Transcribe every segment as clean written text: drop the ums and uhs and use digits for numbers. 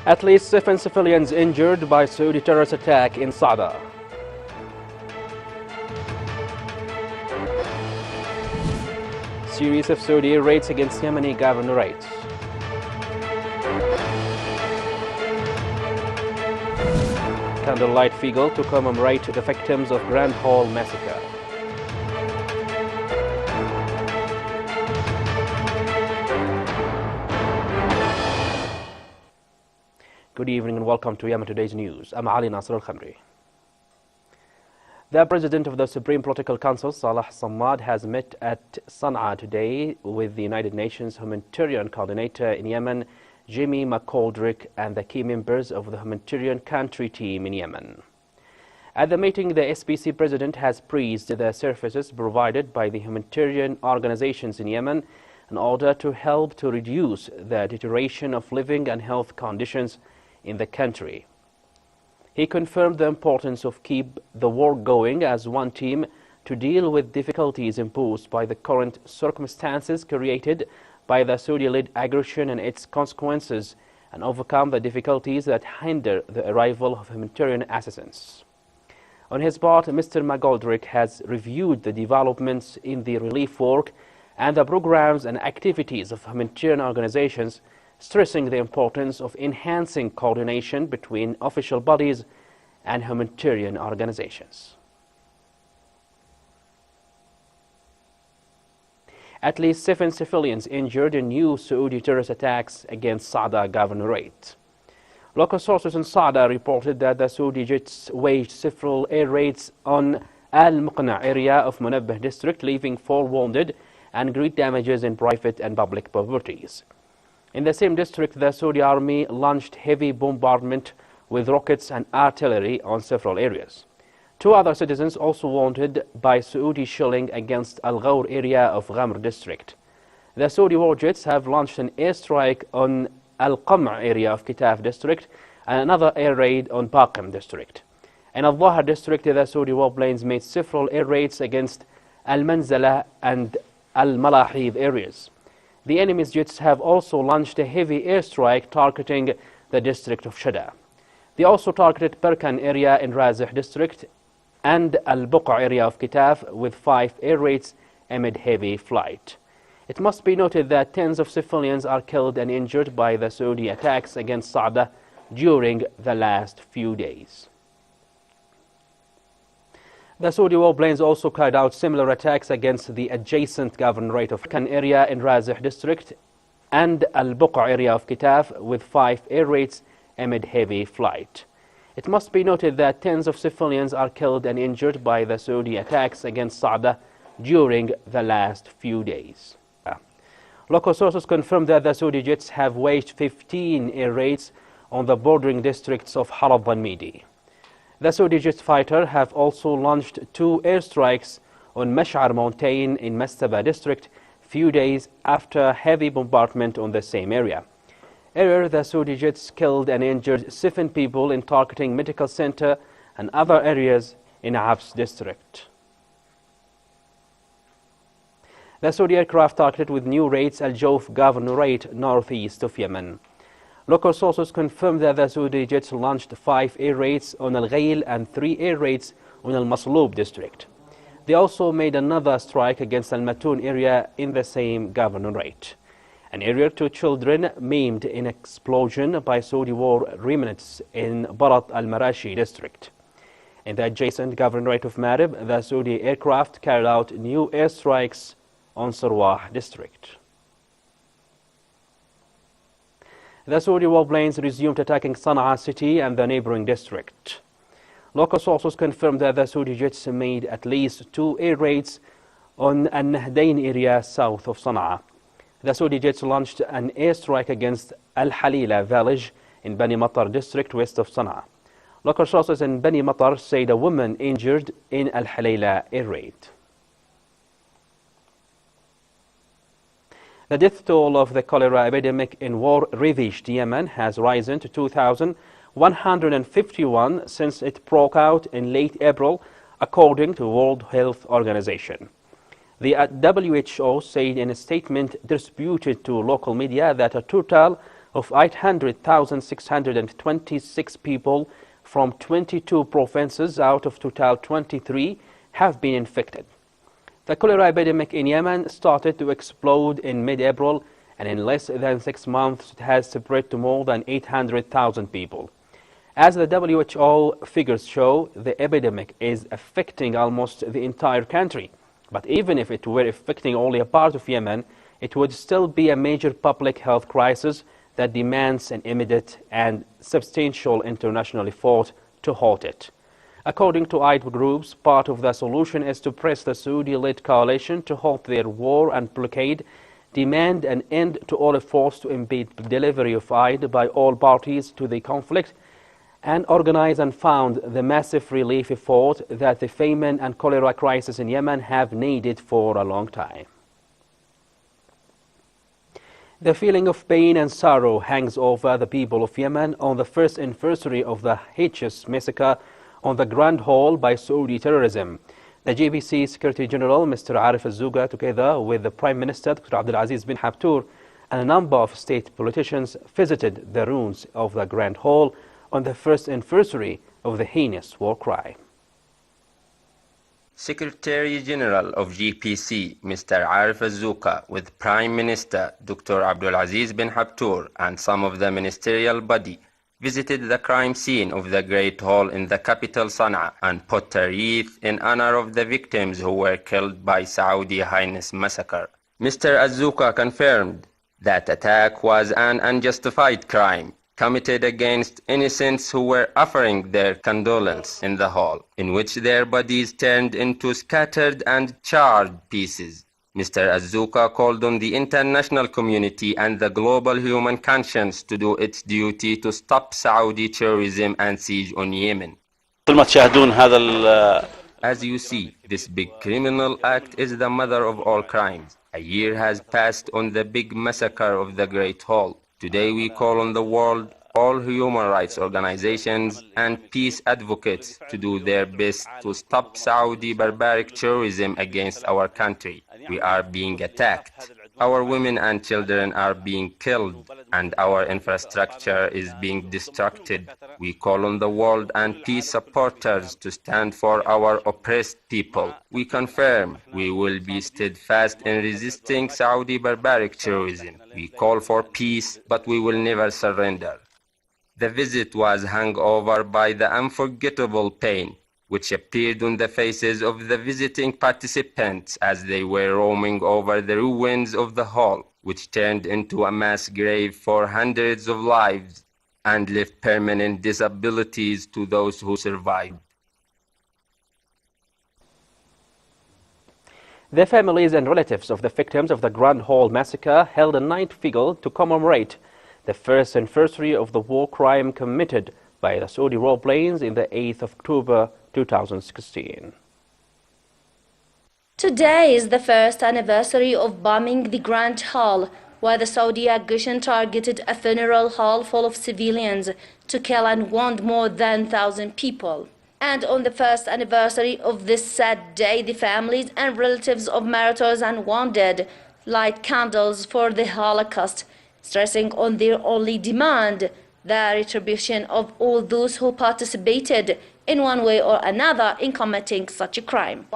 At least 7 civilians injured by Saudi terrorist attack in Sada. Series of Saudi air raids against Yemeni governorate. Candlelight Figel to commemorate the victims of Grand Hall massacre. Good evening and welcome to Yemen Today's News. I'm Ali Nasr Al-Khamri. The President of the Supreme Political Council, Salah Sammad, has met at Sana'a today with the United Nations Humanitarian Coordinator in Yemen, Jimmy McGoldrick, and the key members of the Humanitarian Country Team in Yemen. At the meeting, the SPC President has praised the services provided by the humanitarian organizations in Yemen in order to help to reduce the deterioration of living and health conditions in the country. He confirmed the importance of keep the work going as one team to deal with difficulties imposed by the current circumstances created by the Saudi-led aggression and its consequences, and overcome the difficulties that hinder the arrival of humanitarian assistance. On his part, Mr. McGoldrick has reviewed the developments in the relief work and the programs and activities of humanitarian organizations, stressing the importance of enhancing coordination between official bodies and humanitarian organizations. At least 7 civilians injured in new Saudi terrorist attacks against Sada governorate. Local sources in Sada reported that the Saudi jets waged several air raids on Al-Muqna area of Munabbah district, leaving 4 wounded and great damages in private and public properties. In the same district, the Saudi army launched heavy bombardment with rockets and artillery on several areas. 2 other citizens also wounded by Saudi shelling against Al-Ghawr area of Ghamr district. The Saudi warjets have launched an airstrike on Al-Qam' area of Kitaf district and another air raid on Baqim district. In Al-Dhahar district, the Saudi warplanes made several air raids against Al-Manzala and Al-Malahid areas. The enemy's jets have also launched a heavy airstrike targeting the district of Shada. They also targeted Barkan area in Razih district and Al-Buqa area of Kitaf with 5 air raids amid heavy flight. It must be noted that tens of civilians are killed and injured by the Saudi attacks against Sada during the last few days. The Saudi warplanes also carried out similar attacks against the adjacent governorate of Barkan area in Razih district and Al-Buqa area of Kitaf with 5 air raids amid heavy flight. It must be noted that tens of civilians are killed and injured by the Saudi attacks against Sada during the last few days. Local sources confirmed that the Saudi jets have waged 15 air raids on the bordering districts of Halab and Midi. The Saudi jet fighter have also launched 2 airstrikes on Mash'ar mountain in Mastaba district few days after heavy bombardment on the same area. Earlier, the Saudi jets killed and injured 7 people in targeting medical center and other areas in Abs district. The Saudi aircraft targeted with new raids Al-Jawf governorate northeast of Yemen. Local sources confirmed that the Saudi jets launched 5 air raids on Al-Ghayl and 3 air raids on Al-Maslub district. They also made another strike against Al-Matun area in the same governorate. An area 2 children maimed in explosion by Saudi war remnants in Barat al-Marashi district. In the adjacent governorate of Marib, the Saudi aircraft carried out new airstrikes on Sarwah district. The Saudi warplanes resumed attacking Sana'a city and the neighboring district. Local sources confirmed that the Saudi jets made at least 2 air raids on Al-Nahdain area south of Sana'a. The Saudi jets launched an airstrike against Al-Halila village in Bani Matar district west of Sana'a. Local sources in Bani Matar said a woman injured in Al-Halila air raid. The death toll of the cholera epidemic in war-ravaged Yemen has risen to 2,151 since it broke out in late April, according to World Health Organization. The WHO said in a statement distributed to local media that a total of 800,626 people from 22 provinces out of total 23 have been infected. The cholera epidemic in Yemen started to explode in mid-April, and in less than 6 months it has spread to more than 800,000 people. As the WHO figures show, the epidemic is affecting almost the entire country. But even if it were affecting only a part of Yemen, it would still be a major public health crisis that demands an immediate and substantial international effort to halt it. According to aid groups, part of the solution is to press the Saudi-led coalition to halt their war and blockade, demand an end to all efforts to impede the delivery of aid by all parties to the conflict, and organize and fund the massive relief effort that the famine and cholera crisis in Yemen have needed for a long time. The feeling of pain and sorrow hangs over the people of Yemen on the first anniversary of the heinous massacre on the Grand Hall by Saudi terrorism. The GPC Secretary General, Mr. Arif Al-Zouga, together with the Prime Minister, Dr. Abdulaziz bin Habtoor, and a number of state politicians visited the ruins of the Grand Hall on the first anniversary of the heinous war crime. Secretary General of GPC, Mr. Arif Al-Zouga, with Prime Minister Dr. Abdulaziz bin Habtoor and some of the ministerial body, visited the crime scene of the Great Hall in the capital Sana'a and put a wreath in honor of the victims who were killed by Saudi heinous massacre. Mr. Al-Zouga confirmed that attack was an unjustified crime committed against innocents who were offering their condolence in the hall, in which their bodies turned into scattered and charred pieces. Mr. Al-Zouga called on the international community and the global human conscience to do its duty to stop Saudi terrorism and siege on Yemen. As you see, this big criminal act is the mother of all crimes. A year has passed on the big massacre of the Great Hall. Today we call on the world, all human rights organizations and peace advocates to do their best to stop Saudi barbaric terrorism against our country. We are being attacked. Our women and children are being killed, and our infrastructure is being destructed. We call on the world and peace supporters to stand for our oppressed people. We confirm we will be steadfast in resisting Saudi barbaric terrorism. We call for peace, but we will never surrender. The visit was hung over by the unforgettable pain which appeared on the faces of the visiting participants as they were roaming over the ruins of the hall, which turned into a mass grave for hundreds of lives and left permanent disabilities to those who survived. The families and relatives of the victims of the Grand Hall massacre held a night vigil to commemorate the first anniversary of the war crime committed by the Saudi warplanes in the 8th of October 2016. Today is the first anniversary of bombing the Grand Hall, where the Saudi aggression targeted a funeral hall full of civilians to kill and wound more than 1,000 people. And on the first anniversary of this sad day, the families and relatives of martyrs and wounded light candles for the Holocaust, stressing on their only demand, the retribution of all those who participated in one way or another in committing such a crime.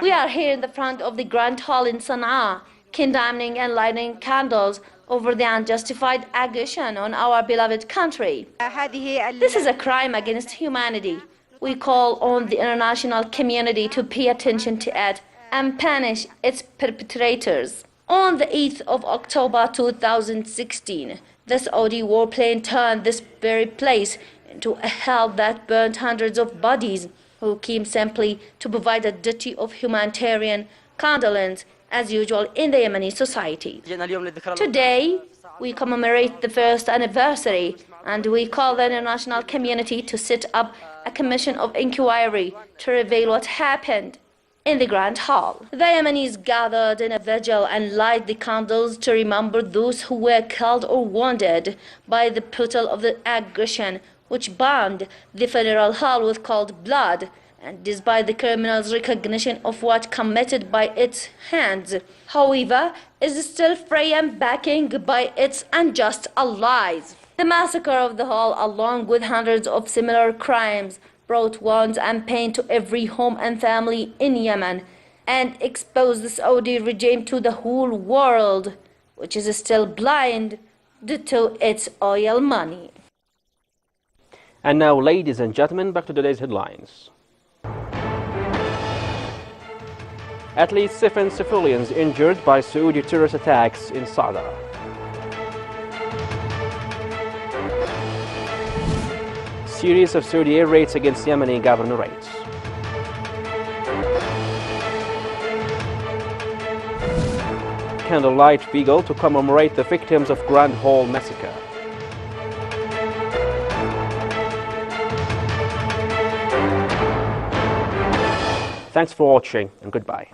We are here in the front of the Grand Hall in Sana'a, condemning and lighting candles over the unjustified aggression on our beloved country. This is a crime against humanity. We call on the international community to pay attention to it and punish its perpetrators. On the 8th of October 2016, the Saudi warplane turned this very place into a hell that burned hundreds of bodies who came simply to provide a duty of humanitarian condolence as usual in the Yemeni society. Today, we commemorate the first anniversary and we call the international community to set up a commission of inquiry to reveal what happened in the Grand Hall. The Yemenis gathered in a vigil and light the candles to remember those who were killed or wounded by the portal of the aggression which bombed the funeral hall with cold blood and despite the criminals' recognition of what committed by its hands, however, is still free and backing by its unjust allies. The massacre of the Hall, along with hundreds of similar crimes, brought wounds and pain to every home and family in Yemen and exposed the Saudi regime to the whole world, which is still blind to its oil money. And now, ladies and gentlemen, back to today's headlines. At least 7 civilians injured by Saudi terrorist attacks in Sada. Series of Saudi air raids against Yemeni governorates. Candlelight vigil to commemorate the victims of Grand Hall massacre. Thanks for watching and goodbye.